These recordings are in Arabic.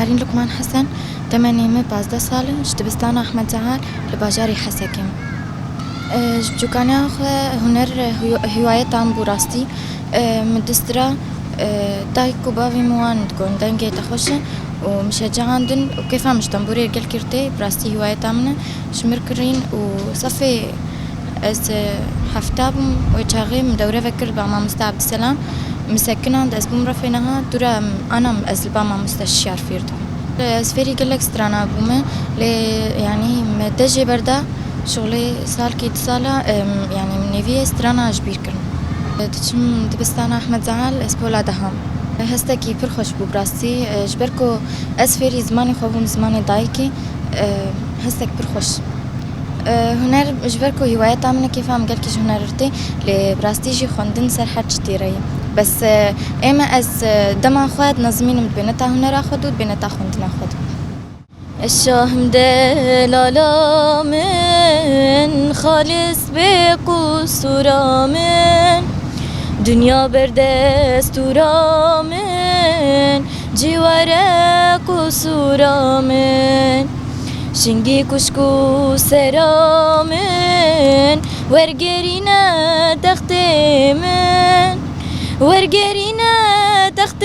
نارين لقمان حسن تمنيمه 15 ساله دبستان احمد زعال لباجاري حسكم جوكانيا خو هنر هوايتان بوراستی مدسترا دايكو بافي موان تكون دنگي تخوشن ومشجعاندن وكيف مش تنبوري رجال كرتي براستي هوايتامنا شمركرين وصفي از حفتابم ويتشاغي مدورة فكر بما مستعبد السلام مسكنا عند أسبوم رفيناها ترى أنا أزلبا مستشار فيردو سفيري قلك سترانا بومه يعني مدجي بردا شغلي صار كي تصالة يعني من نيفيه سترانا جبير كرن تشم دبستانا أحمد زعال اسبولا دهم هستكي پر خوش بو براستي جبركو اسفيري زماني خوبون زماني دايكي هستك پر خوش هنر جبركو هوايات عمنا كيف عم قال كيش هنرتي لبراستي جي خوندن سر حد شتيري بس اما از دما خواد نظمين بينتا هنر اخد وبينتا خوندن اخد الشاهم دلالا من خالص بقصورا من دنیا بردستورا من جواره قصورا من شنگی کشکو سرا من ورگرینه تخت من ورگرینه تخت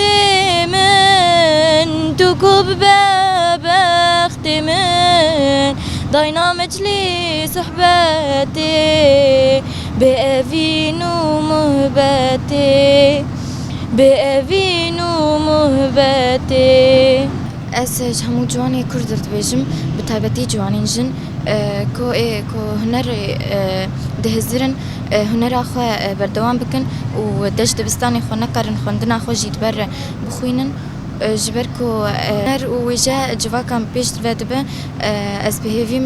من تو کب ببخت من داینا مجلی صحبتی بأفين ومهبتي بأفين ومهبتي أس همو جواني كردرت بيجم بتايبتي جوانين جن كو هنر دهزرن هنر أخو بردوان بكن ودش دبستاني خو نكرن خوندنا خو جيت بر بخوينن جبركو هنر وجا جواكم بيش تبدبه أس بهيفي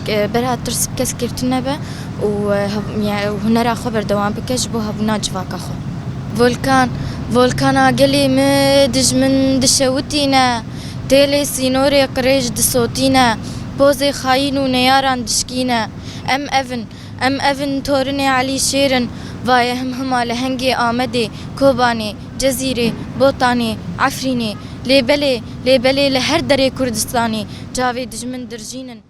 برا ترس كس كرتنا به وهنرا خبر دوام بكش بو هبنا جواك أخو فولكان عقلي مدج من دشوتينا تيلي سينوري قريج دصوتينا بوزي خاين ونياران دشكينا أم أفن تورني علي شيرن واي هما لهنجي آمدي كوباني جزيري بوطاني عفريني ليبلي لهر دري كردستاني جاوي دجمن درجينن